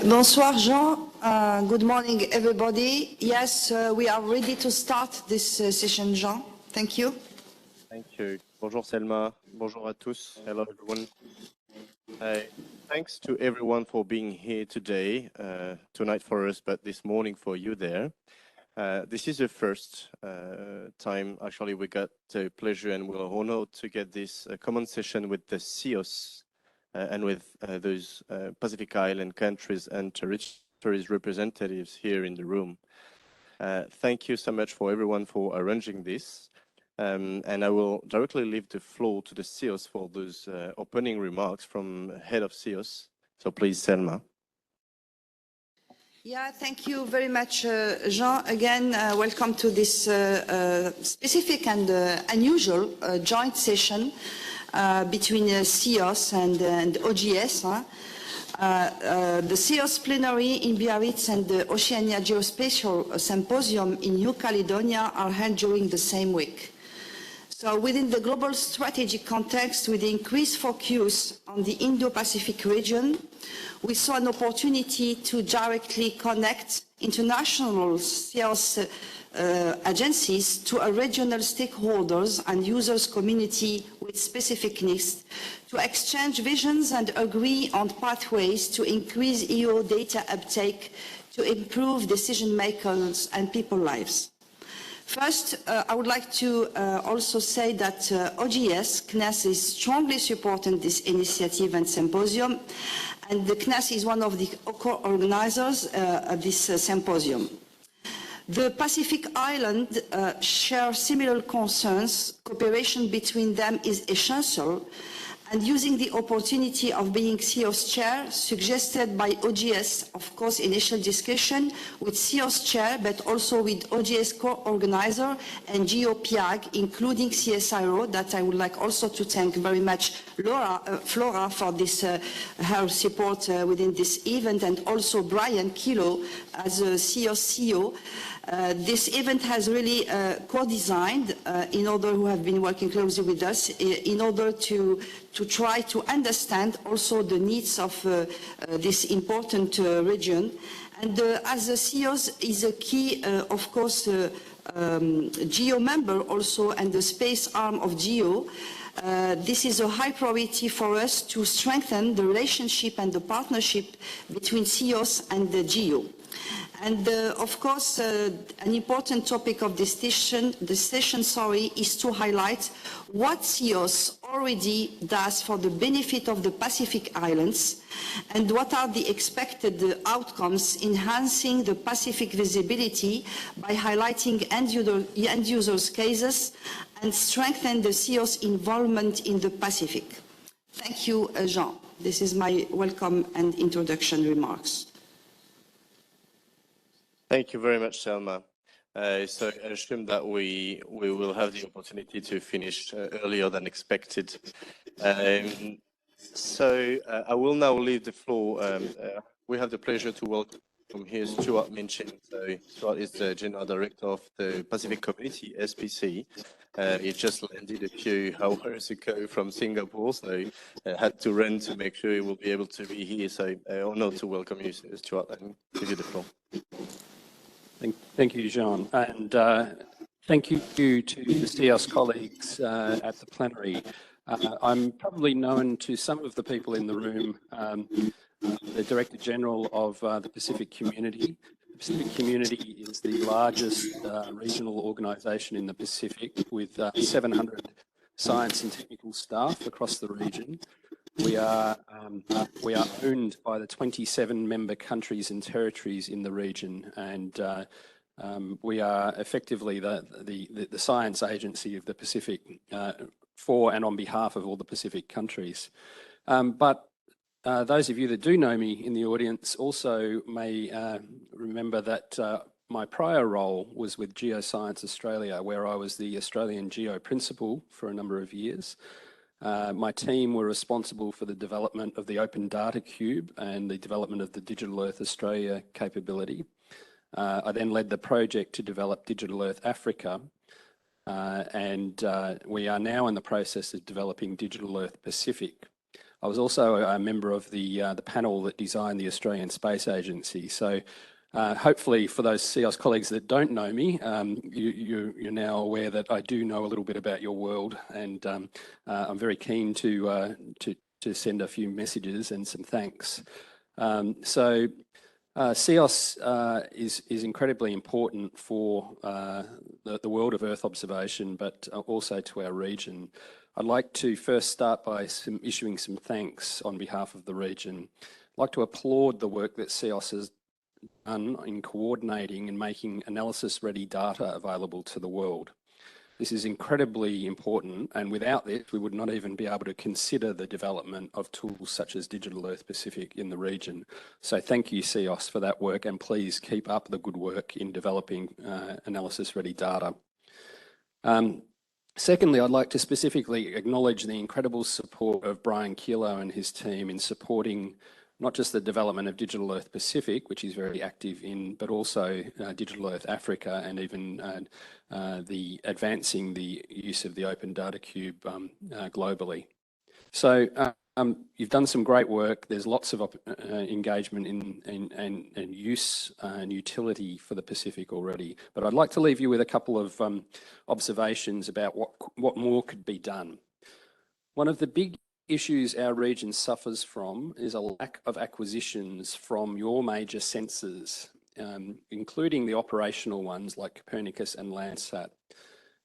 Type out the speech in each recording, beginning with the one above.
Bonsoir, Jean. Good morning, everybody. Yes, we are ready to start this session, Jean. Thank you. Thank you. Bonjour, Selma. Bonjour à tous. Hello, everyone. Thanks to everyone for being here today, tonight for us, but this morning for you there. This is the first time, actually, we got the pleasure and we're honored to get this common session with the CEOS and with those Pacific Island countries and territories representatives here in the room. Thank you so much for everyone for arranging this. And I will directly leave the floor to the CEOS for those opening remarks from head of CEOS. So please, Selma. Yeah, thank you very much, Jean. Again, welcome to this specific and unusual joint session between CEOS and OGS. The CEOS plenary in Biarritz and the Oceania Geospatial Symposium in New Caledonia are held during the same week. So within the global strategic context, with the increased focus on the Indo-Pacific region, we saw an opportunity to directly connect international CEOS agencies to a regional stakeholders and users community with specific needs, to exchange visions and agree on pathways to increase EO data uptake, to improve decision makers and people's lives. First, I would like to also say that OGS, CNES, is strongly supporting this initiative and symposium, and the CNES is one of the co-organizers of this symposium. The Pacific Islands share similar concerns. Cooperation between them is essential, and using the opportunity of being CEOS chair, suggested by OGS, of course, initial discussion with CEOS chair, but also with OGS co-organizer and GeoPIAG, including CSIRO, that I would like also to thank very much Flora for this, her support within this event, and also Brian Kilo as a CEOS CEO. This event has really co-designed in order who have been working closely with us in order to try to understand also the needs of this important region. And as a CEOS is a key, of course, GEO member also and the space arm of GEO, this is a high priority for us to strengthen the relationship and the partnership between CEOS and the GEO. And of course, an important topic of this session, is to highlight what CEOS already does for the benefit of the Pacific Islands and what are the expected outcomes enhancing the Pacific visibility by highlighting end users cases and strengthen the CEOS involvement in the Pacific. Thank you, Jean. This is my welcome and introduction remarks. Thank you very much, Selma. So I assume that we will have the opportunity to finish earlier than expected. So I will now leave the floor. We have the pleasure to welcome here Stuart Minchin. So Stuart is the General Director of the Pacific Community, SPC. He just landed a few hours ago from Singapore, so had to run to make sure he will be able to be here. So honored to welcome you, Stuart, and give you the floor. Thank you, Jean, and thank you to the CEOS colleagues at the plenary. I'm probably known to some of the people in the room, the Director General of the Pacific Community. The Pacific Community is the largest regional organisation in the Pacific with 700 science and technical staff across the region. We are owned by the 27 member countries and territories in the region, and we are effectively the science agency of the Pacific for and on behalf of all the Pacific countries. But those of you that do know me in the audience also may remember that my prior role was with Geoscience Australia, where I was the Australian Geo Principal for a number of years. My team were responsible for the development of the Open Data Cube and the development of the Digital Earth Australia capability. I then led the project to develop Digital Earth Africa, and we are now in the process of developing Digital Earth Pacific. I was also a member of the panel that designed the Australian Space Agency. So hopefully for those CEOS colleagues that don't know me, you're now aware that I do know a little bit about your world, and I'm very keen to send a few messages and some thanks. CEOS is incredibly important for the world of Earth observation, but also to our region. I'd like to first start by issuing some thanks on behalf of the region. I'd like to applaud the work that CEOS has done in coordinating and making analysis-ready data available to the world. This is incredibly important, and without this, we would not even be able to consider the development of tools such as Digital Earth Pacific in the region. So thank you, CEOS, for that work, and please keep up the good work in developing analysis-ready data. Secondly, I'd like to specifically acknowledge the incredible support of Brian Kilo and his team in supporting not just the development of Digital Earth Pacific, which he's very active in, but also Digital Earth Africa, and even the advancing the use of the Open Data Cube globally. So you've done some great work. There's lots of engagement and use and utility for the Pacific already. But I'd like to leave you with a couple of observations about what more could be done. One of the big issues our region suffers from is a lack of acquisitions from your major sensors, including the operational ones like Copernicus and Landsat.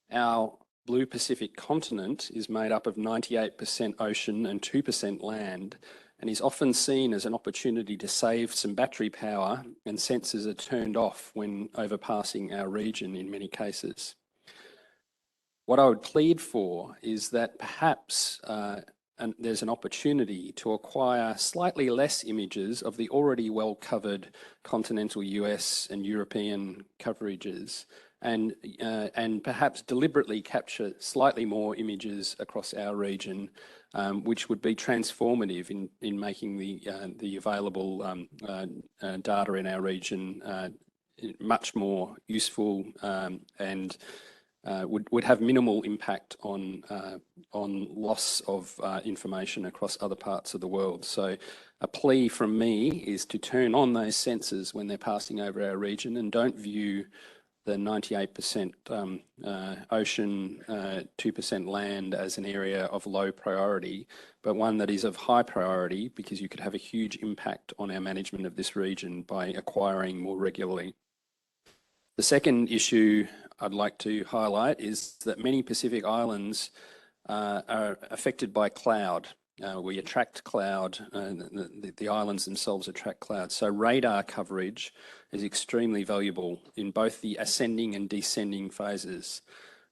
Our blue Pacific continent is made up of 98% ocean and 2% land, and is often seen as an opportunity to save some battery power, and sensors are turned off when overpassing our region in many cases. What I would plead for is that perhaps and there's an opportunity to acquire slightly less images of the already well-covered continental US and European coverages, and perhaps deliberately capture slightly more images across our region, which would be transformative in making the available data in our region much more useful, and would have minimal impact on loss of information across other parts of the world. So a plea from me is to turn on those sensors when they're passing over our region, and don't view the 98% ocean, 2% land as an area of low priority, but one that is of high priority, because you could have a huge impact on our management of this region by acquiring more regularly. The second issue I'd like to highlight is that many Pacific islands are affected by cloud. We attract cloud, and the islands themselves attract cloud. So radar coverage is extremely valuable in both the ascending and descending phases.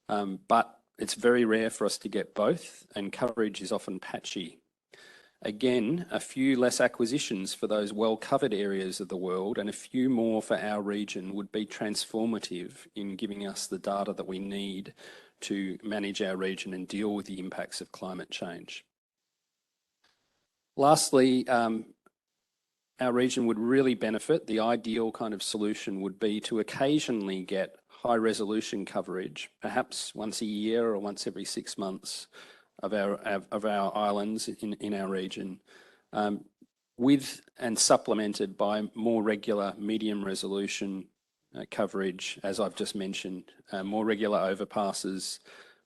But it's very rare for us to get both, and coverage is often patchy. Again, a few less acquisitions for those well-covered areas of the world and a few more for our region would be transformative in giving us the data that we need to manage our region and deal with the impacts of climate change. Lastly, our region would really benefit. The ideal kind of solution would be to occasionally get high-resolution coverage, perhaps once a year or once every 6 months, of our islands in our region, with and supplemented by more regular medium resolution coverage, as I've just mentioned, more regular overpasses,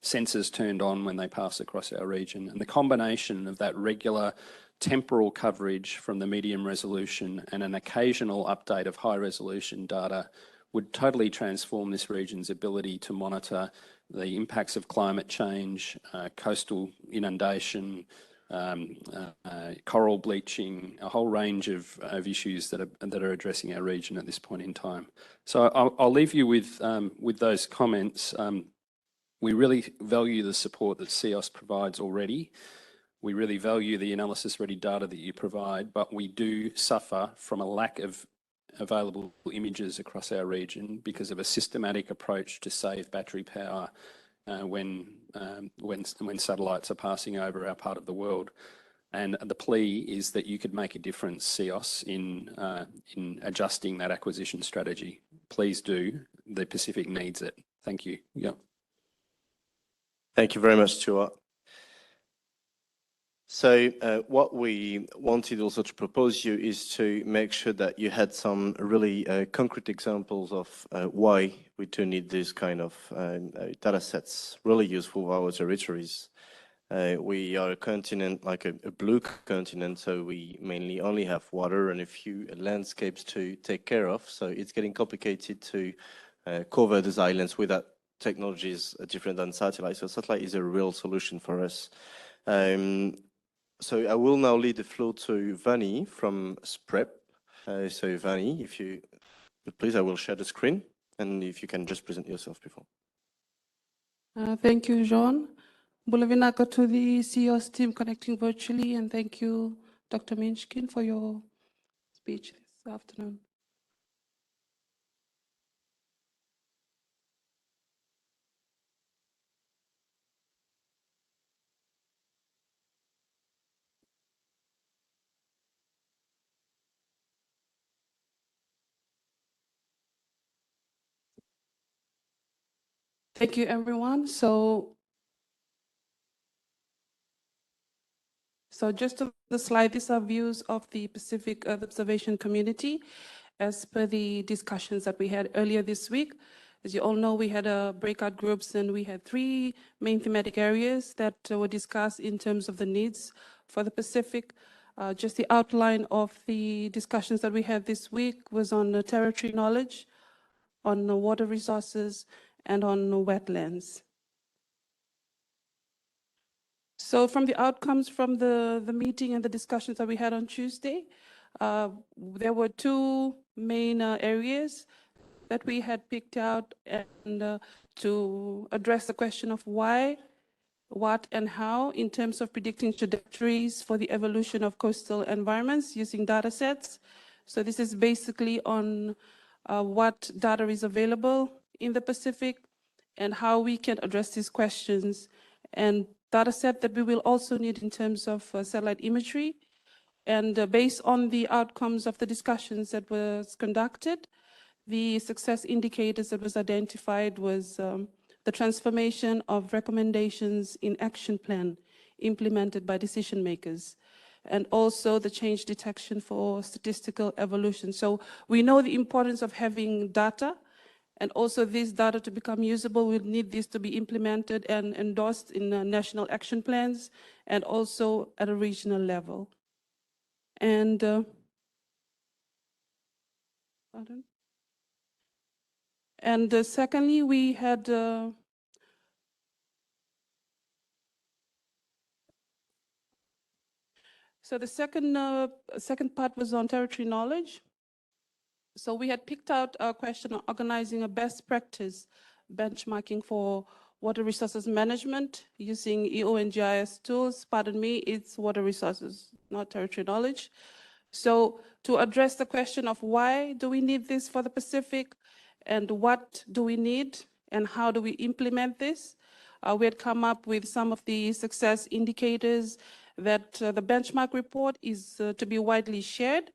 sensors turned on when they pass across our region. And the combination of that regular temporal coverage from the medium resolution and an occasional update of high resolution data would totally transform this region's ability to monitor the impacts of climate change, coastal inundation, coral bleaching, a whole range of issues that are addressing our region at this point in time. So I'll leave you with those comments. We really value the support that CEOS provides already. We really value the analysis-ready data that you provide, but we do suffer from a lack of available images across our region because of a systematic approach to save battery power when satellites are passing over our part of the world. And the plea is that you could make a difference, CEOS, in adjusting that acquisition strategy. Please do. The Pacific needs it. Thank you. Yeah. Thank you very much, Stuart. So what we wanted also to propose you is to make sure that you had some really concrete examples of why we do need these kind of data sets, really useful for our territories. We are a continent, like a blue continent, so we mainly only have water and a few landscapes to take care of. So it's getting complicated to cover these islands without technologies different than satellite. So satellite is a real solution for us. So I will now lead the floor to Vani from SPREP. So Vani, if you please, I will share the screen, and if you can just present yourself before. Thank you, Jean. Bulavinaka to the CEOS team connecting virtually, and thank you, Dr. Minchkin, for your speech this afternoon. Thank you, everyone. So just on the slide, these are views of the Pacific Earth observation community as per the discussions that we had earlier this week. As you all know, we had breakout groups and we had 3 main thematic areas that were discussed in terms of the needs for the Pacific. Just the outline of the discussions that we had this week was on territory knowledge, on water resources, and on wetlands. So from the outcomes from the meeting and the discussions that we had on Tuesday, there were 2 main areas that we had picked out and to address the question of why, what, and how in terms of predicting trajectories for the evolution of coastal environments using data sets. So this is basically on what data is available in the Pacific and how we can address these questions, and data set that we will also need in terms of satellite imagery. And based on the outcomes of the discussions that was conducted, the success indicators that was identified was the transformation of recommendations in action plan implemented by decision makers, and also the change detection for statistical evolution. So we know the importance of having data, and also this data to become usable, we need this to be implemented and endorsed in national action plans and also at a regional level. And pardon? And secondly, we had so the second part was on territory knowledge. So we had picked out a question on organizing a best practice benchmarking for water resources management using EO and GIS tools. Pardon me, it's water resources, not territory knowledge. So to address the question of why do we need this for the Pacific, and what do we need, and how do we implement this, we had come up with some of the success indicators that the benchmark report is to be widely shared,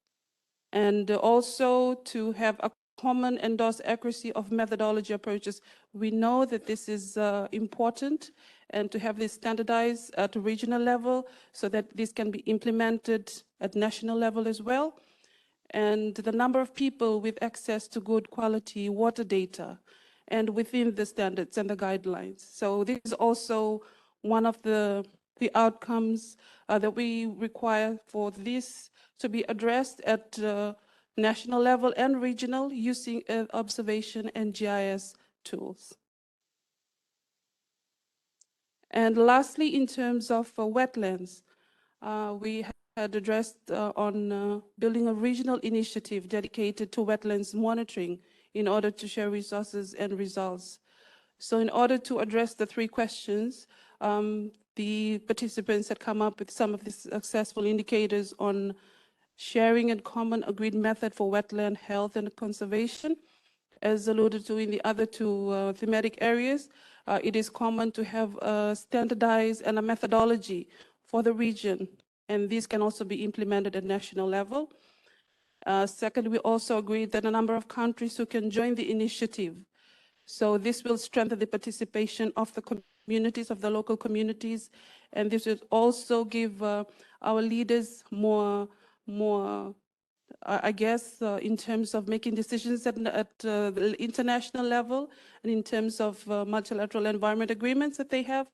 and also to have a common endorsed accuracy of methodology approaches. We know that this is important, and to have this standardized at a regional level so that this can be implemented at national level as well. And the number of people with access to good quality water data and within the standards and the guidelines. So this is also one of the outcomes that we require for this to be addressed at national level and regional using observation and GIS tools. And lastly, in terms of wetlands, we had addressed on building a regional initiative dedicated to wetlands monitoring in order to share resources and results. So in order to address the 3 questions, the participants had come up with some of the successful indicators on sharing a common agreed method for wetland health and conservation. As alluded to in the other 2 thematic areas, it is common to have a standardized and a methodology for the region, and these can also be implemented at national level. Second, we also agreed that a number of countries who can join the initiative. So this will strengthen the participation of the communities, of the local communities. And this will also give our leaders more I guess, in terms of making decisions at the international level and in terms of multilateral environment agreements that they have.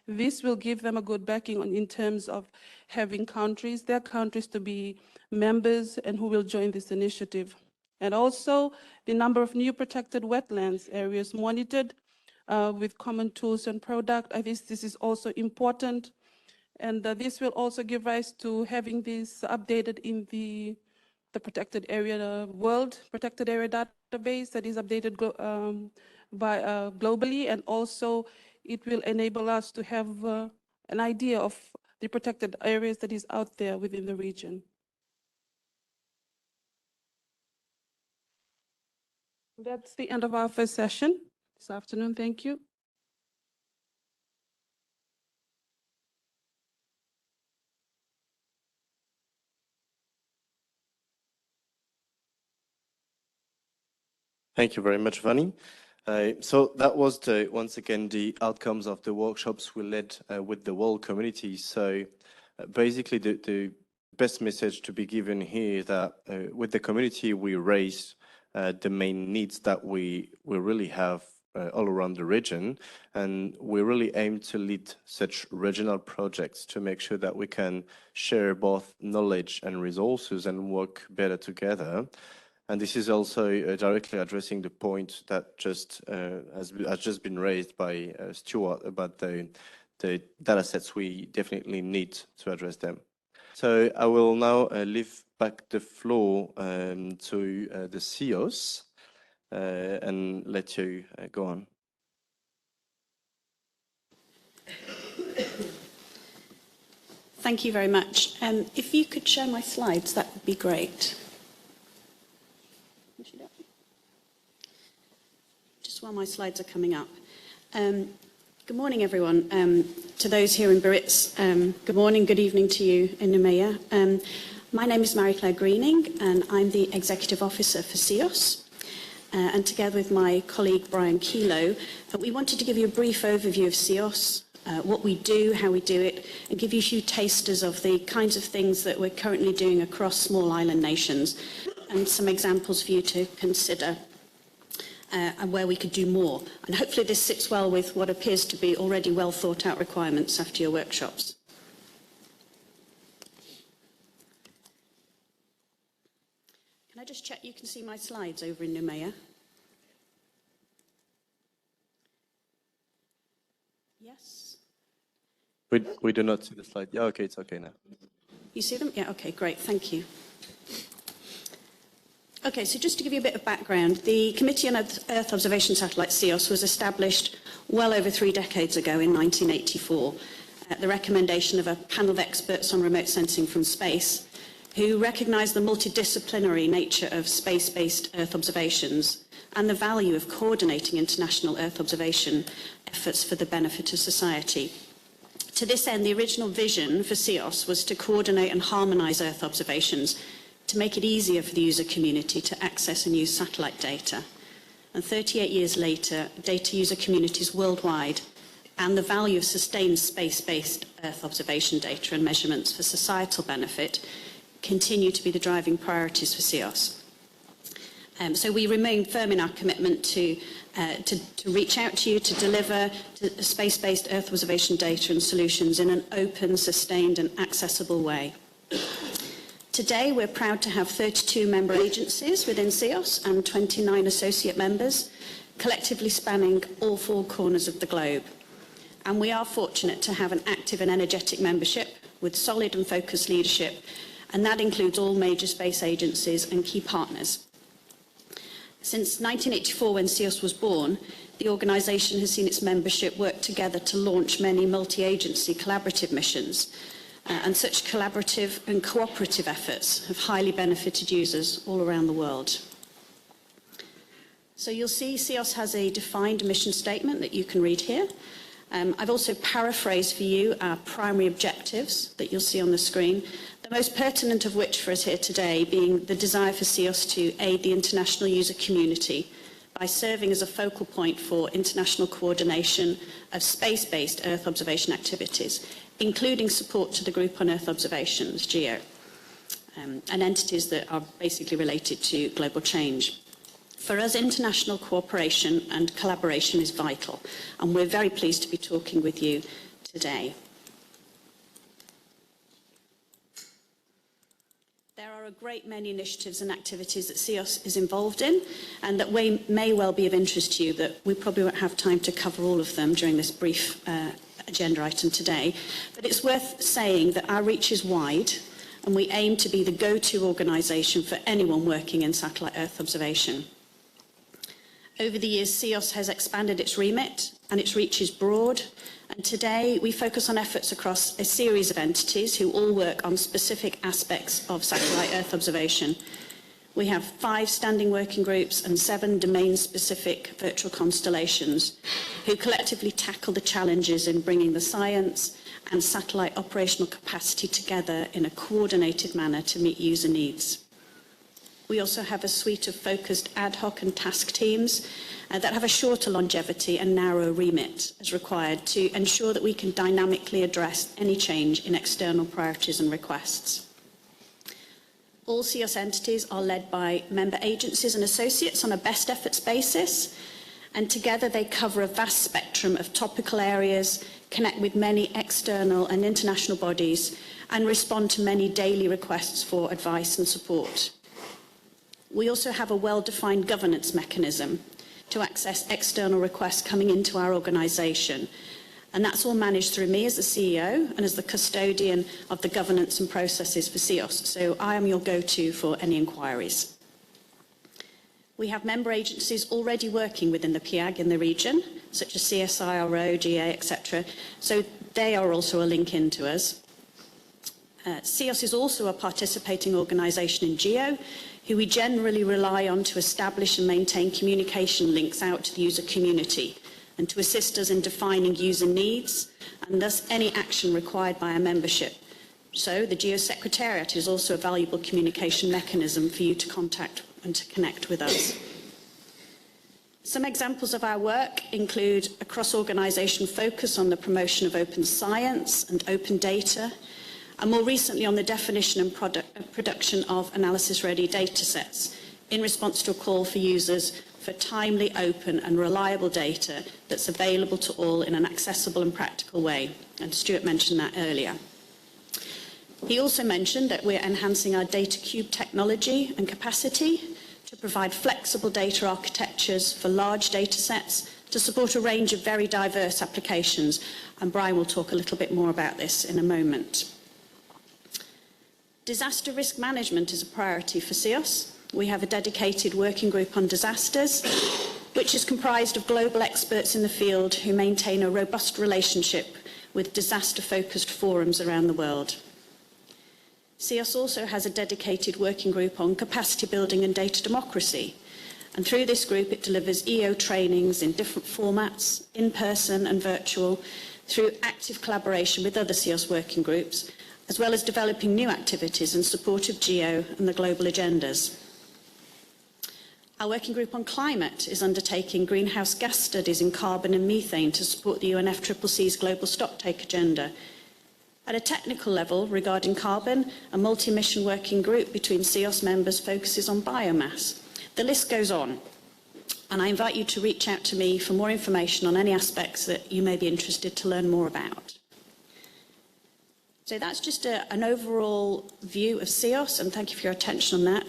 This will give them a good backing in terms of having their countries to be members and who will join this initiative. And also the number of new protected wetlands areas monitored with common tools and product. I think this is also important. And this will also give rise to having this updated in the protected area, world protected area database that is updated globally, and also it will enable us to have an idea of the protected areas that is out there within the region. That's the end of our first session this afternoon. Thank you. Thank you very much, Vani. So that was once again the outcomes of the workshops we led with the world community. So basically the best message to be given here is that with the community we raised the main needs that we really have all around the region, and we really aim to lead such regional projects to make sure that we can share both knowledge and resources and work better together. And this is also directly addressing the point that has just been raised by Stuart about the data sets. We definitely need to address them. So I will now leave back the floor to the CEOS and let you go on. Thank you very much. If you could share my slides, that would be great. Just while my slides are coming up. Good morning, everyone. To those here in Biarritz, good morning, good evening to you in Noumea. My name is Marie-Claire Greening, and I'm the Executive Officer for CEOS. And together with my colleague, Brian Kelo, we wanted to give you a brief overview of CEOS, what we do, how we do it, and give you a few tasters of the kinds of things that we're currently doing across small island nations, and some examples for you to consider. And where we could do more. And hopefully this sits well with what appears to be already well thought out requirements after your workshops. Can I just check you can see my slides over in Noumea? Yes? We do not see the slide. Yeah, okay, it's okay now. You see them? Yeah, okay, great, thank you. Okay, so just to give you a bit of background, the Committee on Earth Observation Satellite, CEOS, was established well over 3 decades ago in 1984 at the recommendation of a panel of experts on remote sensing from space who recognised the multidisciplinary nature of space-based Earth observations and the value of coordinating international Earth observation efforts for the benefit of society. To this end, the original vision for CEOS was to coordinate and harmonise Earth observations to make it easier for the user community to access and use satellite data. And 38 years later, data user communities worldwide and the value of sustained space-based Earth observation data and measurements for societal benefit continue to be the driving priorities for CEOS. So we remain firm in our commitment to reach out to you, to deliver space-based Earth observation data and solutions in an open, sustained and accessible way. Today, we're proud to have 32 member agencies within CEOS and 29 associate members, collectively spanning all 4 corners of the globe. And we are fortunate to have an active and energetic membership with solid and focused leadership, and that includes all major space agencies and key partners. Since 1984, when CEOS was born, the organisation has seen its membership work together to launch many multi-agency collaborative missions. And such collaborative and cooperative efforts have highly benefited users all around the world. So you'll see CEOS has a defined mission statement that you can read here. I've also paraphrased for you our primary objectives that you'll see on the screen, the most pertinent of which for us here today being the desire for CEOS to aid the international user community by serving as a focal point for international coordination of space-based Earth observation activities, including support to the Group on Earth Observations, GEO, and entities that are basically related to global change. For us, international cooperation and collaboration is vital, and we're very pleased to be talking with you today. There are a great many initiatives and activities that CEOS is involved in, and that may well be of interest to you, that we probably won't have time to cover all of them during this brief agenda item today. But it's worth saying that our reach is wide, and we aim to be the go-to organisation for anyone working in satellite Earth observation. Over the years, CEOS has expanded its remit, and its reach is broad. And today, we focus on efforts across a series of entities who all work on specific aspects of satellite Earth observation. We have 5 standing working groups and 7 domain-specific virtual constellations who collectively tackle the challenges in bringing the science and satellite operational capacity together in a coordinated manner to meet user needs. We also have a suite of focused ad hoc and task teams that have a shorter longevity and narrower remit as required to ensure that we can dynamically address any change in external priorities and requests. All CEOS entities are led by member agencies and associates on a best efforts basis, and together they cover a vast spectrum of topical areas, connect with many external and international bodies, and respond to many daily requests for advice and support. We also have a well-defined governance mechanism to access external requests coming into our organisation. And that's all managed through me as the CEO and as the custodian of the governance and processes for CEOS. So I am your go-to for any inquiries. We have member agencies already working within the PIAG in the region, such as CSIRO, GA, etc. So they are also a link in to us. CEOS is also a participating organisation in GEO, who we generally rely on to establish and maintain communication links out to the user community and to assist us in defining user needs and thus any action required by our membership. So the GEO Secretariat is also a valuable communication mechanism for you to contact and to connect with us. Some examples of our work include a cross-organisation focus on the promotion of open science and open data, and more recently on the definition and production of analysis-ready datasets in response to a call for users for timely, open and reliable data that's available to all in an accessible and practical way. And Stuart mentioned that earlier. He also mentioned that we're enhancing our data cube technology and capacity to provide flexible data architectures for large data sets to support a range of very diverse applications. And Brian will talk a little bit more about this in a moment. Disaster risk management is a priority for CEOS. We have a dedicated working group on disasters, which is comprised of global experts in the field who maintain a robust relationship with disaster-focused forums around the world. CEOS also has a dedicated working group on capacity building and data democracy. And through this group, it delivers EO trainings in different formats, in person and virtual, through active collaboration with other CEOS working groups, as well as developing new activities in support of GEO and the global agendas. Our working group on climate is undertaking greenhouse gas studies in carbon and methane to support the UNFCCC's global stocktake agenda. At a technical level, regarding carbon, a multi-mission working group between CEOS members focuses on biomass. The list goes on, and I invite you to reach out to me for more information on any aspects that you may be interested to learn more about. So that's just an overall view of CEOS, and thank you for your attention on that.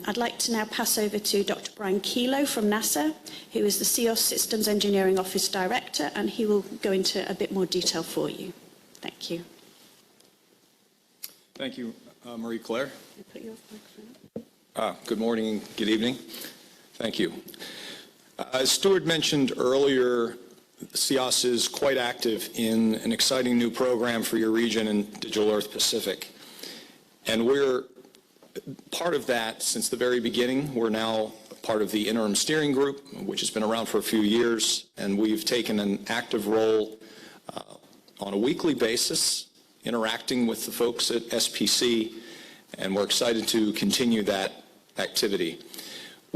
I'd like to now pass over to Dr. Brian Kelo from NASA, who is the CEOS Systems Engineering Office Director, and he will go into a bit more detail for you. Thank you. Thank you, Marie-Claire. Put your microphone. Good morning, good evening. Thank you. As Stuart mentioned earlier, CEOS is quite active in an exciting new program for your region in Digital Earth Pacific. And we're part of that since the very beginning. We're now part of the interim steering group, which has been around for a few years, and we've taken an active role on a weekly basis, interacting with the folks at SPC, and we're excited to continue that activity.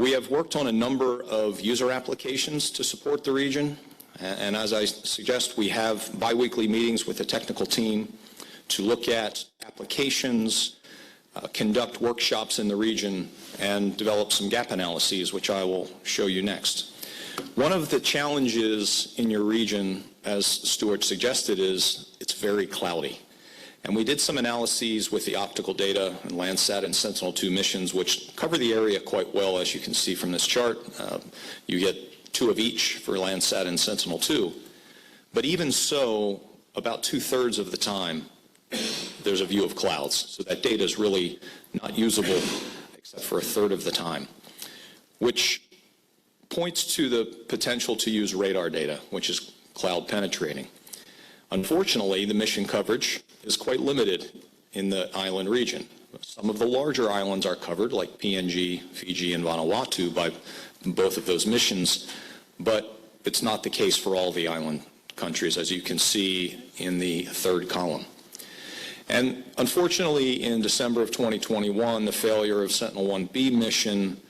We have worked on a number of user applications to support the region, and as I suggest, we have biweekly meetings with the technical team to look at applications, conduct workshops in the region, and develop some gap analyses, which I will show you next. One of the challenges in your region, as Stuart suggested, is it's very cloudy. And we did some analyses with the optical data and Landsat and Sentinel-2 missions, which cover the area quite well, as you can see from this chart. You get 2 of each for Landsat and Sentinel-2. But even so, about 2/3 of the time, there's a view of clouds. So that data is really not usable except for 1/3 of the time, which points to the potential to use radar data, which is cloud penetrating. Unfortunately, the mission coverage is quite limited in the island region. Some of the larger islands are covered, like PNG, Fiji, and Vanuatu, by both of those missions, but it's not the case for all the island countries, as you can see in the 3rd column. And unfortunately, in December of 2021, the failure of Sentinel-1B mission,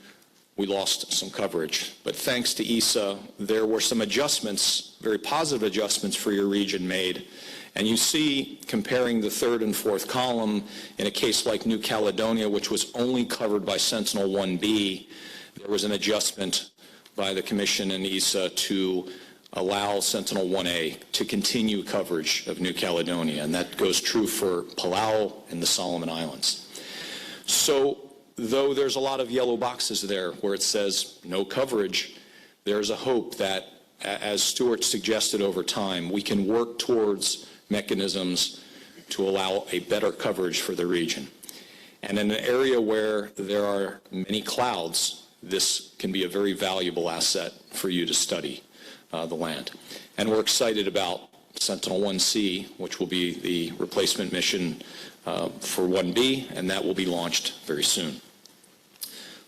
we lost some coverage. But thanks to ESA, there were some adjustments, very positive adjustments for your region made. And you see, comparing the 3rd and 4th column, in a case like New Caledonia, which was only covered by Sentinel-1B, there was an adjustment by the Commission and ESA to allow Sentinel-1A to continue coverage of New Caledonia, and that goes true for Palau and the Solomon Islands. So, though there's a lot of yellow boxes there where it says no coverage, there's a hope that, as Stuart suggested over time, we can work towards mechanisms to allow a better coverage for the region. And in an area where there are many clouds, this can be a very valuable asset for you to study the land. And we're excited about Sentinel-1C, which will be the replacement mission for 1B, and that will be launched very soon.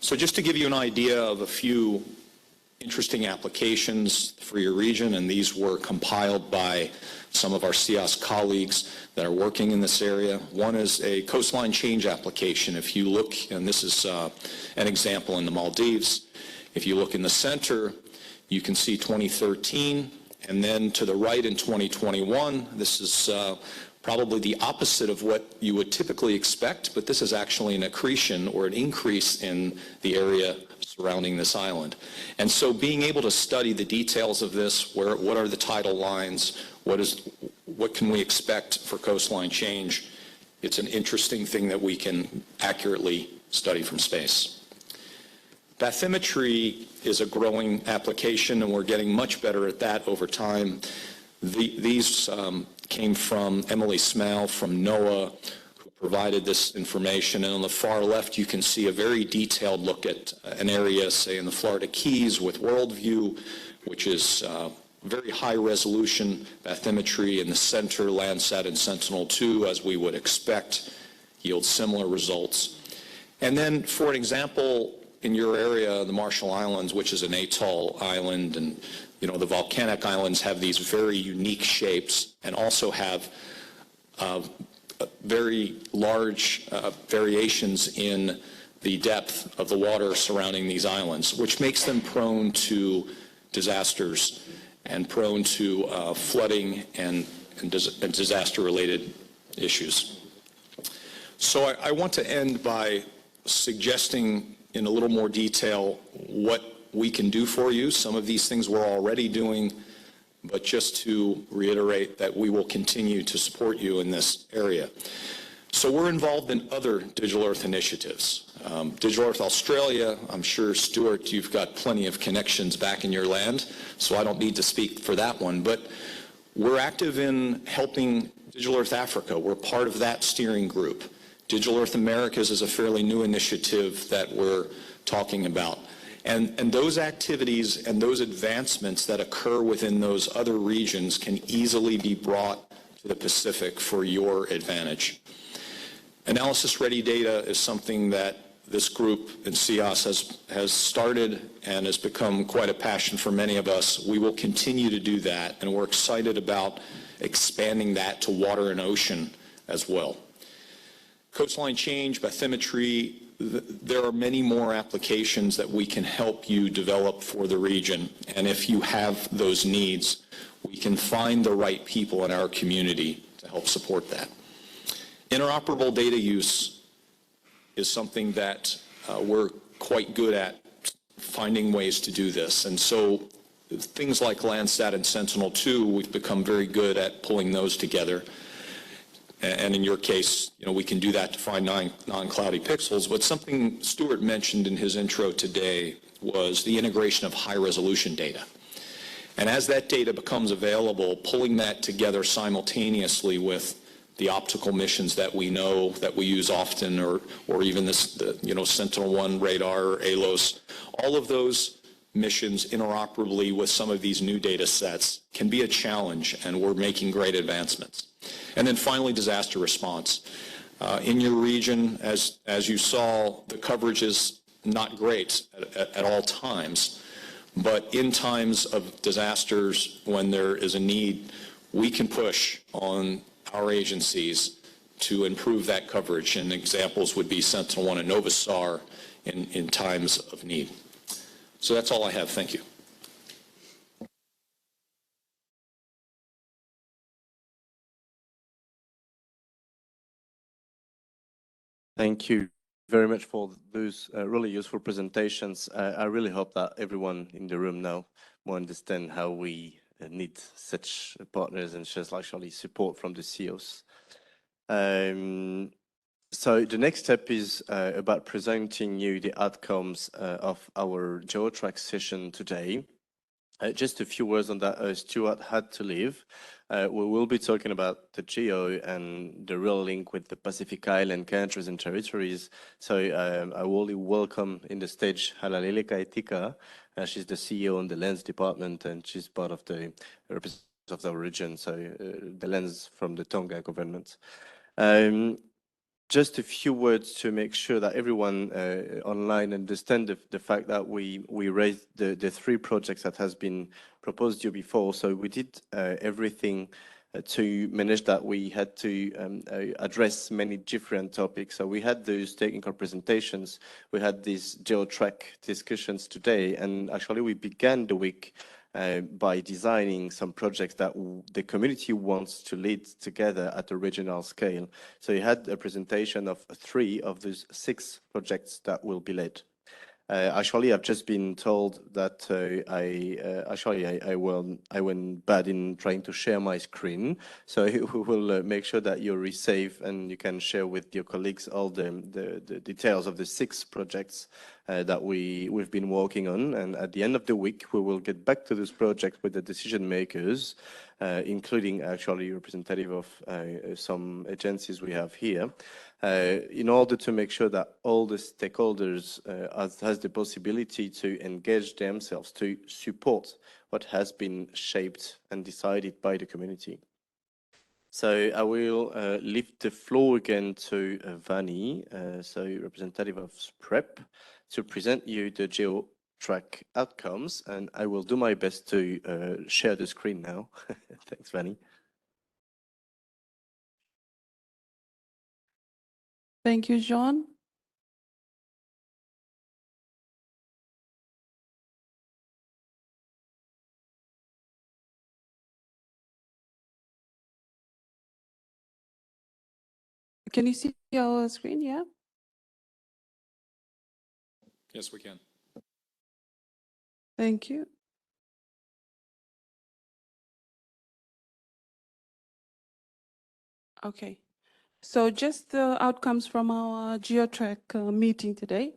So just to give you an idea of a few interesting applications for your region, and these were compiled by some of our CEOS colleagues that are working in this area. One is a coastline change application. If you look, and this is an example in the Maldives, if you look in the center, you can see 2013, and then to the right in 2021, this is probably the opposite of what you would typically expect, but this is actually an accretion or an increase in the area surrounding this island. And so being able to study the details of this, what are the tidal lines, what can we expect for coastline change, it's an interesting thing that we can accurately study from space. Bathymetry is a growing application, and we're getting much better at that over time. These came from Emily Smale from NOAA, who provided this information. And on the far left, you can see a very detailed look at an area, say, in the Florida Keys with Worldview, which is very high-resolution bathymetry. In the center, Landsat and Sentinel-2, as we would expect, yield similar results. And then, for an example, in your area, the Marshall Islands, which is an atoll island, and the volcanic islands have these very unique shapes and also have very large variations in the depth of the water surrounding these islands, which makes them prone to disasters and prone to flooding and disaster-related issues. So I want to end by suggesting in a little more detail what we can do for you. Some of these things we're already doing, but just to reiterate that we will continue to support you in this area. So we're involved in other Digital Earth initiatives. Digital Earth Australia, I'm sure, Stuart, you've got plenty of connections back in your land, so I don't need to speak for that one. But we're active in helping Digital Earth Africa. We're part of that steering group. Digital Earth Americas is a fairly new initiative that we're talking about. And those activities and those advancements that occur within those other regions can easily be brought to the Pacific for your advantage. Analysis-ready data is something that this group in CEOS has started and has become quite a passion for many of us. We will continue to do that, and we're excited about expanding that to water and ocean as well. Coastline change, bathymetry, there are many more applications that we can help you develop for the region. And if you have those needs, we can find the right people in our community to help support that. Interoperable data use is something that we're quite good at finding ways to do this. And so things like Landsat and Sentinel-2, we've become very good at pulling those together. And in your case, we can do that to find non-cloudy pixels. But something Stuart mentioned in his intro today was the integration of high-resolution data. And as that data becomes available, pulling that together simultaneously with the optical missions that we know that we use often, or even this, Sentinel-1 radar or ALOS, all of those missions interoperably with some of these new data sets can be a challenge, and we're making great advancements. And then finally, disaster response. In your region, as you saw, the coverage is not great at all times, but in times of disasters, when there is a need, we can push on our agencies to improve that coverage, and examples would be Sentinel-1 and Novastar in times of need. So that's all I have. Thank you. Thank you very much for those really useful presentations. I really hope that everyone in the room now will understand how we need such partners and just actually support from the CEOS. So the next step is about presenting you the outcomes of our GeoTrack session today. Just a few words on that. Stuart had to leave. We will be talking about the geo and the real link with the Pacific Island countries and territories. So I will welcome in the stage Halalele Kaitika. She's the CEO in the Lens department, and she's part of the representatives of the region, so the Lens from the Tonga government. Just a few words to make sure that everyone online understand the fact that we raised the three projects that has been proposed to you before. So we did everything to manage that. We had to address many different topics. So we had those technical presentations. We had these GeoTrack discussions today, and actually we began the week by designing some projects that the community wants to lead together at a regional scale. So you had a presentation of 3 of those 6 projects that will be led. Actually, I've just been told that I went bad in trying to share my screen. So we will make sure that you receive and you can share with your colleagues all the details of the 6 projects that we've been working on. And at the end of the week, we will get back to this project with the decision makers, including actually representative of some agencies we have here, in order to make sure that all the stakeholders has the possibility to engage themselves to support what has been shaped and decided by the community. So I will leave the floor again to Vani, so representative of SPREP, to present you the GeoTrack outcomes, and I will do my best to share the screen now. Thanks, Vani. Thank you, Jean. Can you see our screen? Yeah. Yes, we can. Thank you. Okay. So just the outcomes from our GeoTrack meeting today.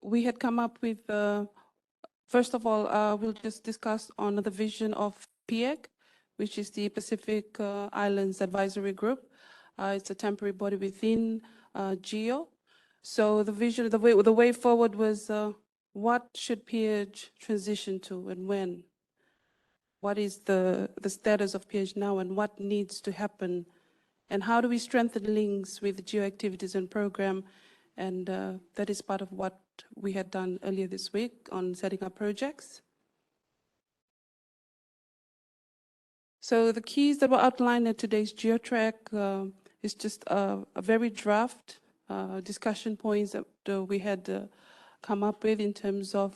We had come up with, first of all, we'll just discuss on the vision of PIEG, which is the Pacific Islands Advisory Group. It's a temporary body within GEO. So the vision, the way forward was, what should PIEG transition to and when? What is the status of PIEG now and what needs to happen? And how do we strengthen links with GEO activities and program? And that is part of what we had done earlier this week on setting up projects. So the keys that were outlined in today's GeoTrack It's just a very draft discussion points that we had come up with in terms of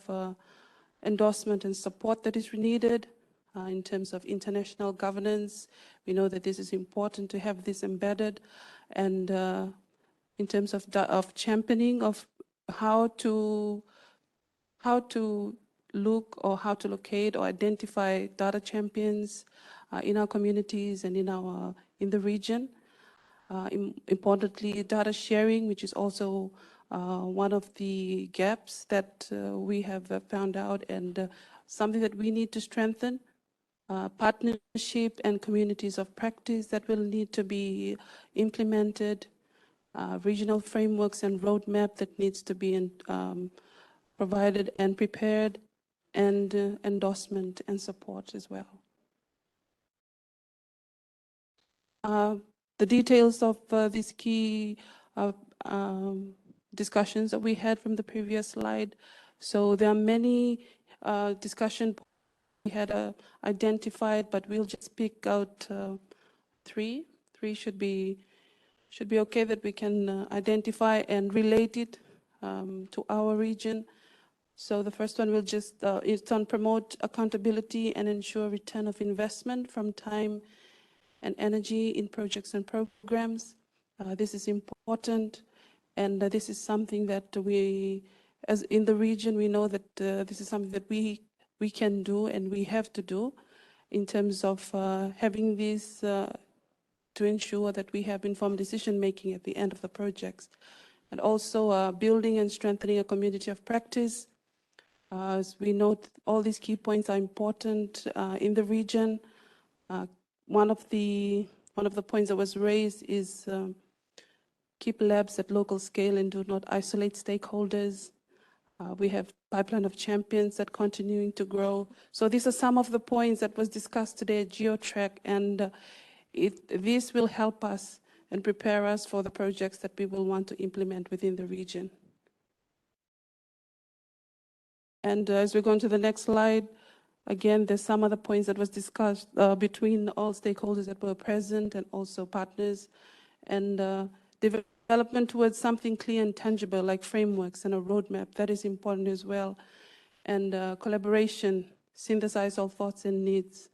endorsement and support that is needed, in terms of international governance. We know that this is important to have this embedded, and in terms of championing of how to look or how to locate or identify data champions in our communities and in the region. Importantly, data sharing, which is also one of the gaps that we have found out, and something that we need to strengthen. Partnership and communities of practice that will need to be implemented. Regional frameworks and roadmap that needs to be provided and prepared, and endorsement and support as well. The details of these key discussions that we had from the previous slide. So there are many discussion points we had identified, but we'll just pick out three. Three should be okay that we can identify and relate it to our region. So the first one will just is on promote accountability and ensure return of investment from time and energy in projects and programs. This is important, and this is something that we, as in the region, we know that this is something that we can do and we have to do in terms of having this to ensure that we have informed decision making at the end of the projects, and also building and strengthening a community of practice. As we note, all these key points are important in the region. One of the points that was raised is keep labs at local scale and do not isolate stakeholders. We have pipeline of champions that continuing to grow. So these are some of the points that was discussed today at GeoTrack, and this will help us and prepare us for the projects that we will want to implement within the region. And as we go on to the next slide, again, there's some other points that was discussed between all stakeholders that were present and also partners, and development towards something clear and tangible like frameworks and a roadmap. That is important as well. And collaboration, synthesize all thoughts and needs,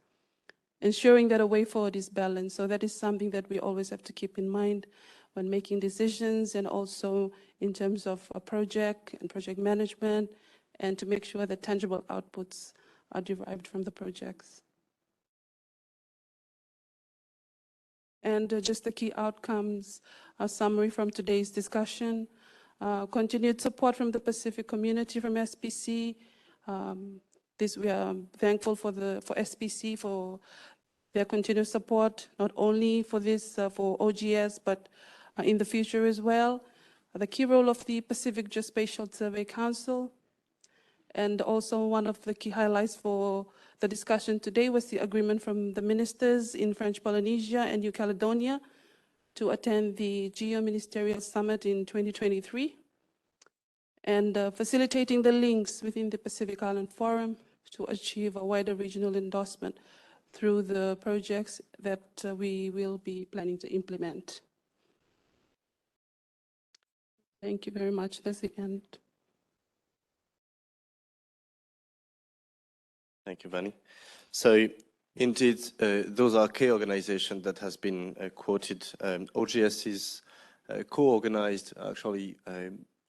ensuring that a way forward is balanced. So that is something that we always have to keep in mind when making decisions, and also in terms of a project and project management, and to make sure that tangible outputs are derived from the projects. And just the key outcomes, a summary from today's discussion. Continued support from the Pacific community from SPC. We are thankful for SPC for their continued support, not only for this, for OGS, but in the future as well. The key role of the Pacific Geospatial Survey Council. And also one of the key highlights for the discussion today was the agreement from the ministers in French Polynesia and New Caledonia to attend the Geo-Ministerial Summit in 2023, and facilitating the links within the Pacific Island Forum to achieve a wider regional endorsement through the projects that we will be planning to implement. Thank you very much. That's the end. Thank you, Vani. So indeed, those are key organizations that has been quoted. OGS is co-organized actually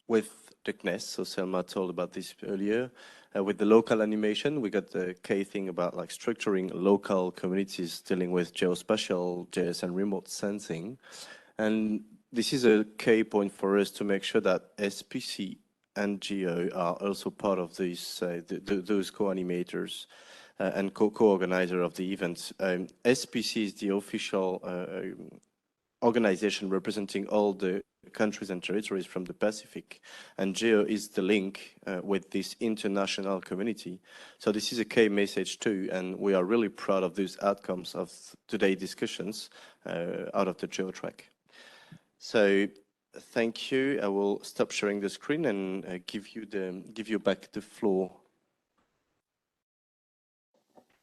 with the CNES, so Selma told about this earlier. With the local animation, we got the key thing about like structuring local communities dealing with geospatial, GIS, and remote sensing. And this is a key point for us to make sure that SPC and Geo are also part of these, those co-animators and co-organizer of the events. SPC is the official organization representing all the countries and territories from the Pacific, and Geo is the link with this international community. So this is a key message too, and we are really proud of those outcomes of today's discussions out of the GeoTrack. So thank you. I will stop sharing the screen and give you back the floor.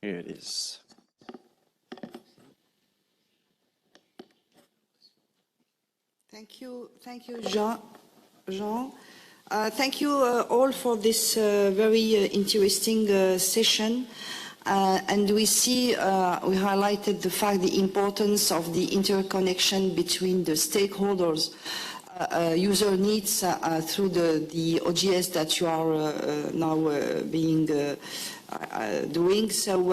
Here it is. Thank you, Jean. Thank you all for this very interesting session. And we see, we highlighted the fact, the importance of the interconnection between the stakeholders, user needs through the OGS that you are now doing. So,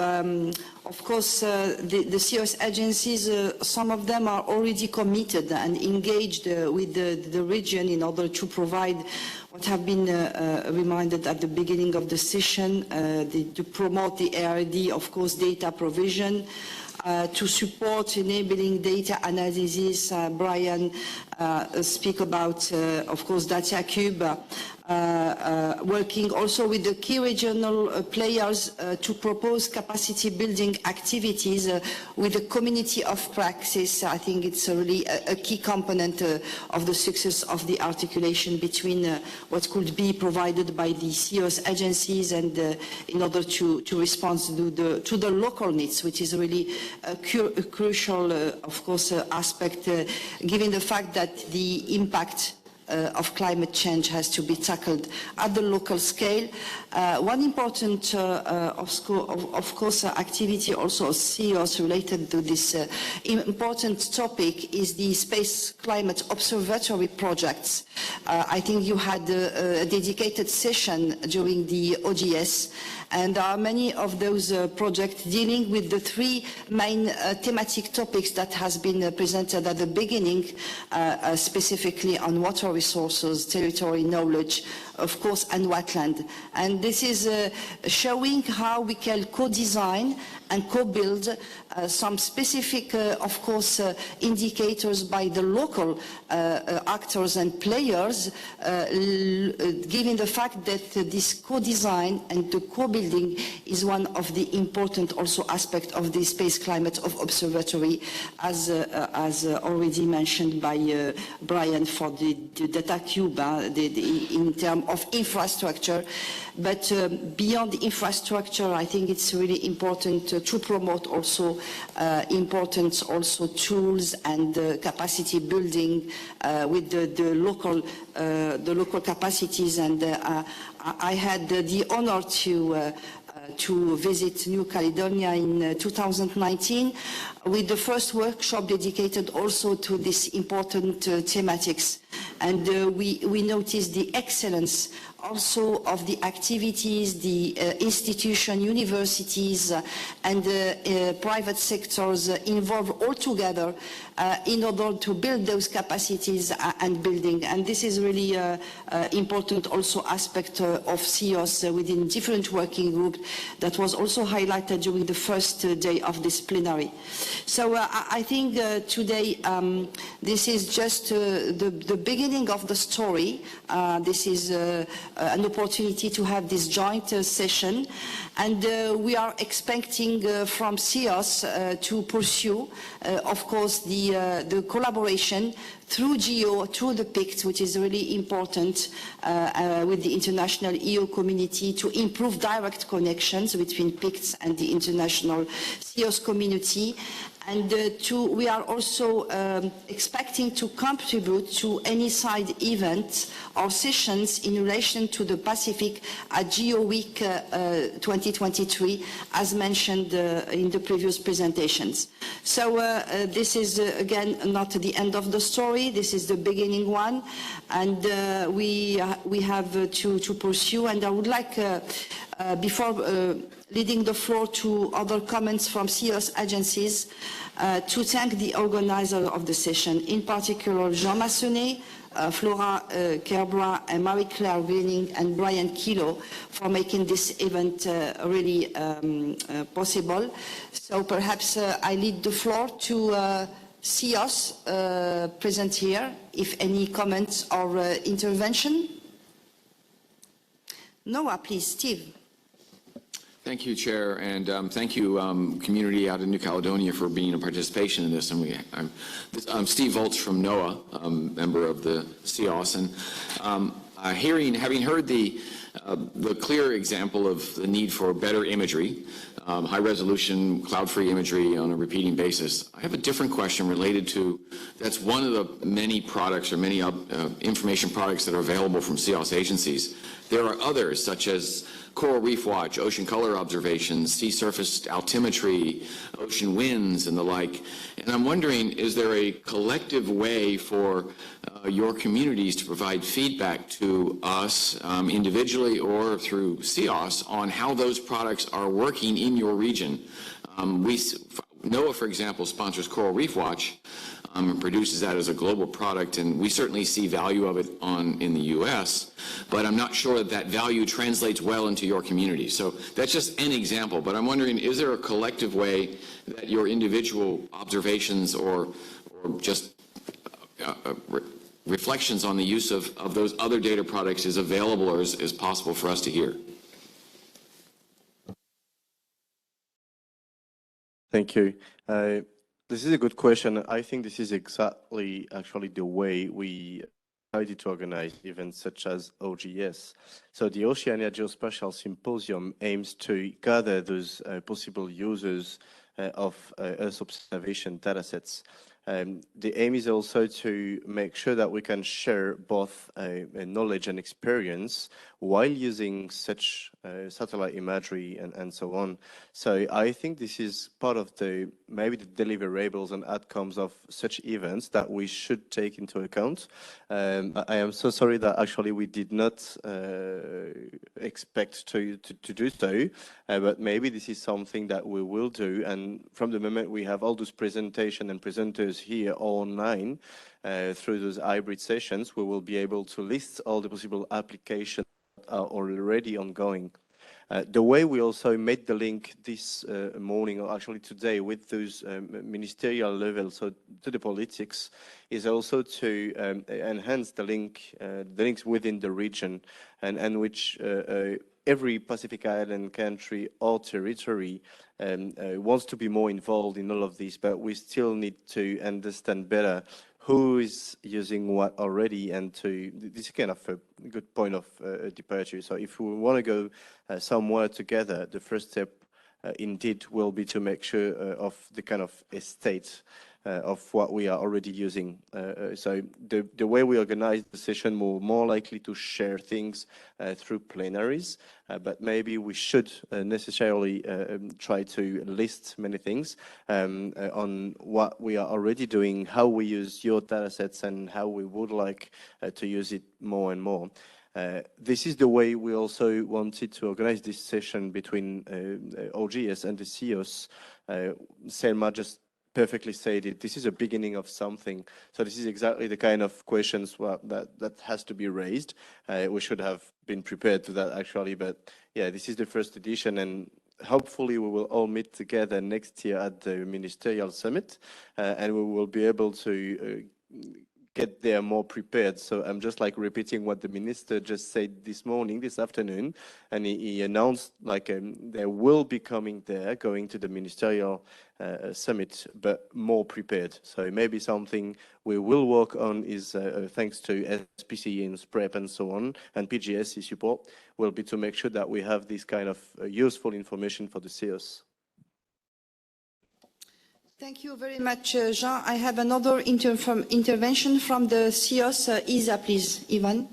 of course, the CEOS agencies, some of them are already committed and engaged with the region in order to provide what have been reminded at the beginning of the session, to promote the ARD, of course, data provision, to support enabling data analysis. Brian speak about, of course, DataCube, working also with the key regional players to propose capacity building activities with the community of practice. I think it's really a key component of the success of the articulation between what could be provided by the CEOS agencies and in order to respond to the local needs, which is really a crucial, of course, aspect, given the fact that the impact of climate change has to be tackled at the local scale. One important, of course, activity also CEOS related to this important topic is the Space Climate Observatory projects. I think you had a dedicated session during the OGS, and there are many of those projects dealing with the three main thematic topics that has been presented at the beginning, specifically on water resources, territory knowledge, of course, and wetland. And this is showing how we can co-design and co-build some specific, of course, indicators by the local actors and players, given the fact that this co-design and the co-building is one of the important also aspects of the Space Climate Observatory, as already mentioned by Brian for the DataCube, in terms of infrastructure. But beyond the infrastructure, I think it's really important to promote also important also tools and capacity building with the local capacities. And I had the honor to visit New Caledonia in 2019 with the first workshop dedicated also to this important thematics. And we noticed the excellence also of the activities, the institution, universities, and private sectors involved all together in order to build those capacities and building. And this is really important also aspect of CEOS within different working groups that was also highlighted during the first day of this plenary. So I think today this is just the beginning of the story. This is an opportunity to have this joint session, and we are expecting from CEOS to pursue, of course, the collaboration through GEO, through the PICT, which is really important with the international EU community to improve direct connections between PICTs and the international CEOS community. And we are also expecting to contribute to any side events or sessions in relation to the Pacific at Geo Week 2023, as mentioned in the previous presentations. So this is, again, not the end of the story. This is the beginning one. And we have to pursue. And I would like, before leading the floor to other comments from CEOS agencies, to thank the organizer of the session, in particular Jean Massenet, Flora Kerbra, and Marie-Claire Willing, and Brian Kilo for making this event really possible. So perhaps I lead the floor to CEOS present here, if any comments or intervention. Noah, please, Steve. Thank you, Chair, and thank you, community out in New Caledonia, for being a participation in this. And I'm Steve Volz from NOAA, member of the CEOS, and having heard the clear example of the need for better imagery high-resolution, cloud-free imagery on a repeating basis. I have a different question related to, that's one of the many products or many information products that are available from CEOS agencies. There are others, such as Coral Reef Watch, ocean color observations, sea surface altimetry, ocean winds, and the like. And I'm wondering, is there a collective way for your communities to provide feedback to us individually or through CEOS on how those products are working in your region? NOAA, for example, sponsors Coral Reef Watch and produces that as a global product, and we certainly see value of it in the U.S., but I'm not sure that value translates well into your community. So that's just an example, but I'm wondering, is there a collective way that your individual observations or just reflections on the use of those other data products is available or is possible for us to hear? Thank you. This is a good question. I think this is exactly actually the way we decided to organize events such as OGS. So the Oceania Geospatial Symposium aims to gather those possible users of Earth observation datasets. The aim is also to make sure that we can share both knowledge and experience while using such satellite imagery and so on. So I think this is part of maybe the deliverables and outcomes of such events that we should take into account. I am so sorry that actually we did not expect to do so, but maybe this is something that we will do. And from the moment we have all those presentations and presenters here online through those hybrid sessions, we will be able to list all the possible applications that are already ongoing. The way we also made the link this morning, or actually today, with those ministerial levels, so to the politics, is also to enhance the links within the region, and which every Pacific Island country or territory wants to be more involved in all of this, but we still need to understand better who is using what already, and this is kind of a good point of departure. So if we want to go somewhere together, the first step indeed will be to make sure of the kind of estate of what we are already using. So the way we organize the session, we're more likely to share things through plenaries, but maybe we should necessarily try to list many things on what we are already doing, how we use your data sets, and how we would like to use it more and more. This is the way we also wanted to organize this session between OGS and the CEOS. Selma just perfectly said it. This is a beginning of something. So this is exactly the kind of questions that has to be raised. We should have been prepared to that actually, but yeah, this is the first edition, and hopefully we will all meet together next year at the Ministerial Summit, and we will be able to get there more prepared. So I'm just like repeating what the minister just said this afternoon, and he announced like they will be going to the ministerial summit, but more prepared. So maybe something we will work on is thanks to SPC and SPREP and so on, and PGSC support, will be to make sure that we have this kind of useful information for the CEOS. Thank you very much, Jean. I have another intervention from the CEOS. ISA, please. Ivan.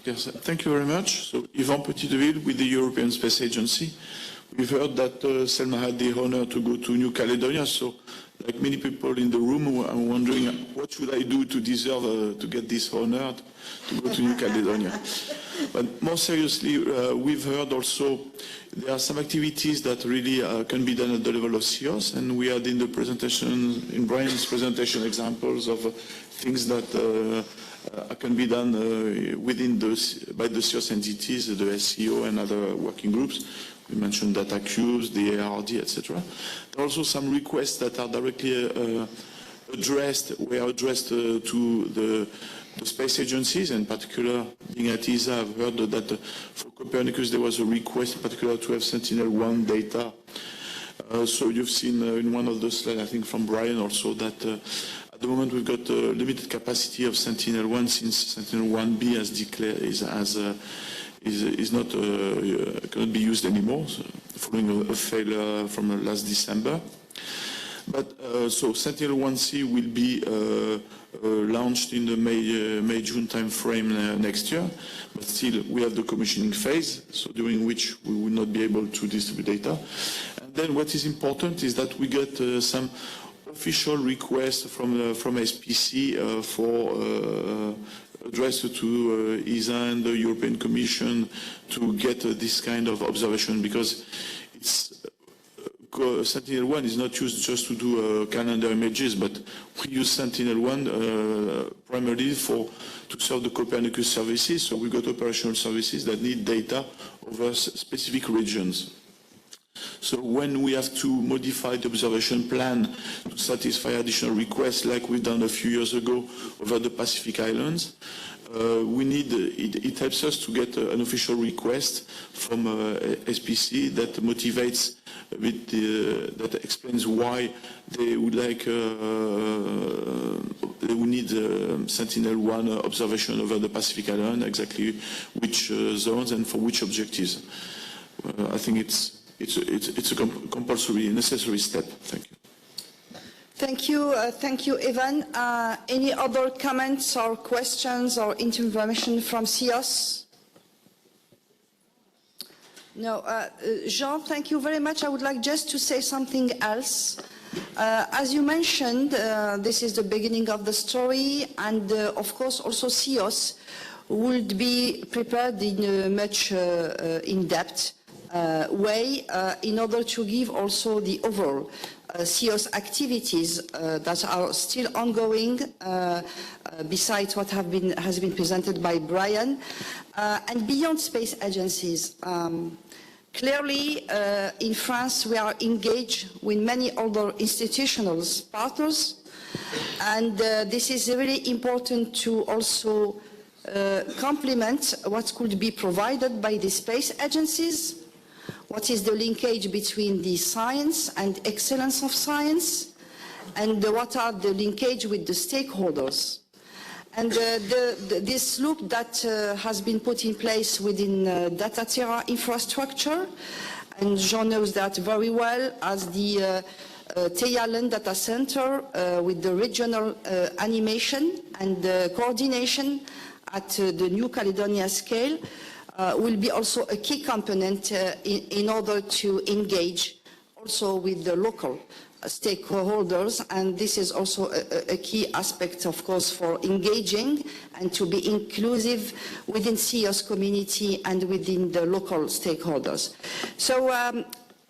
Yes, thank you very much. So, Ivan Petitdeville with the European Space Agency. We've heard that Selma had the honor to go to New Caledonia, so like many people in the room, I'm wondering what should I do to deserve to get this honor to go to New Caledonia. But more seriously, we've heard also there are some activities that really can be done at the level of CEOS, and we had in the presentation, in Brian's presentation, examples of things that can be done by the CEOS entities, the SEO and other working groups. We mentioned data cubes, the ARD, etc. There are also some requests that are directly addressed to the space agencies, in particular, being at ESA, I've heard that for Copernicus there was a request in particular to have Sentinel-1 data. So you've seen in one of the slides, I think from Brian also, that at the moment we've got a limited capacity of Sentinel-1 since Sentinel-1B is not cannot be used anymore, so following a failure from last December. But so Sentinel-1C will be launched in the May-June timeframe next year. But still, we have the commissioning phase, so during which we will not be able to distribute data. And then what is important is that we get some official request from SPC for addressed to ESA and the European Commission to get this kind of observation, because it's Sentinel-1 is not used just to do calendar images, but we use Sentinel-1 primarily to serve the Copernicus services. So we got operational services that need data over specific regions. So when we have to modify the observation plan to satisfy additional requests, like we've done a few years ago over the Pacific Islands, we need, it helps us to get an official request from SPC that motivates, that explains why they would like, they would need Sentinel-1 observation over the Pacific Island, exactly which zones and for which objectives. I think it's a compulsory, necessary step. Thank you. Thank you, Evan. Any other comments or questions or information from CEOS? No. Jean, thank you very much. I would like just to say something else. As you mentioned, this is the beginning of the story, and of course also CEOS would be prepared in a much in-depth way in order to give also the overall CEOS activities that are still ongoing, besides what has been presented by Brian, and beyond space agencies. Clearly, in France, we are engaged with many other institutional partners, and this is really important to also complement what could be provided by the space agencies. What is the linkage between the science and excellence of science, and what are the linkage with the stakeholders? And this loop that has been put in place within DataTerra infrastructure, and Jean knows that very well, as the Teyalan data center with the regional animation and coordination at the New Caledonia scale, will be also a key component in order to engage also with the local stakeholders, and this is also a key aspect, of course, for engaging and to be inclusive within CEOS community and within the local stakeholders. So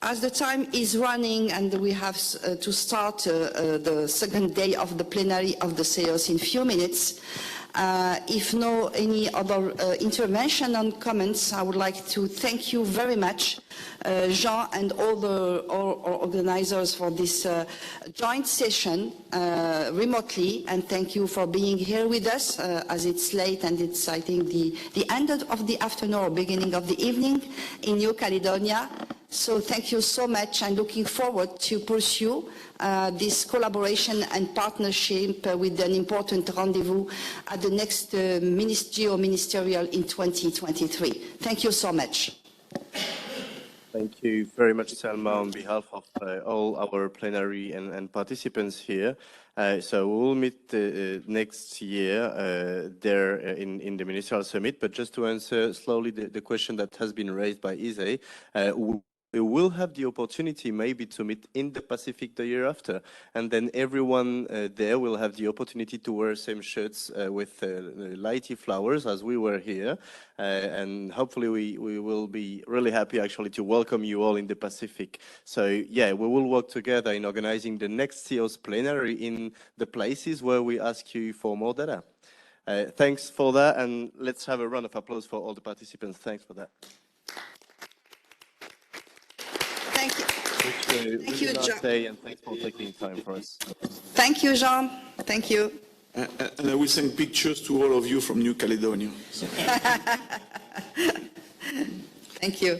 as the time is running and we have to start the second day of the plenary of the CEOS in a few minutes, if no any other intervention and comments, I would like to thank you very much, Jean, and all the organizers for this joint session remotely, and thank you for being here with us as it's late and it's, I think, the end of the afternoon or beginning of the evening in New Caledonia. So thank you so much, and looking forward to pursue this collaboration and partnership with an important rendezvous at the next Geo-Ministerial in 2023. Thank you so much. Thank you very much, Selma, on behalf of all our plenary and participants here. So we'll meet next year there in the Ministerial Summit. But just to answer slowly the question that has been raised by Ise, we will have the opportunity maybe to meet in the Pacific the year after, and then everyone there will have the opportunity to wear same shirts with lighty flowers as we were here, and hopefully we will be really happy actually to welcome you all in the Pacific. So yeah, we will work together in organizing the next CEOS plenary in the places where we ask you for more data. Thanks for that, and let's have a round of applause for all the participants. Thanks for that. Thank you. Thank you, Jean. And thanks for taking time for us. Thank you, Jean. Thank you. And I will send pictures to all of you from New Caledonia. Thank you.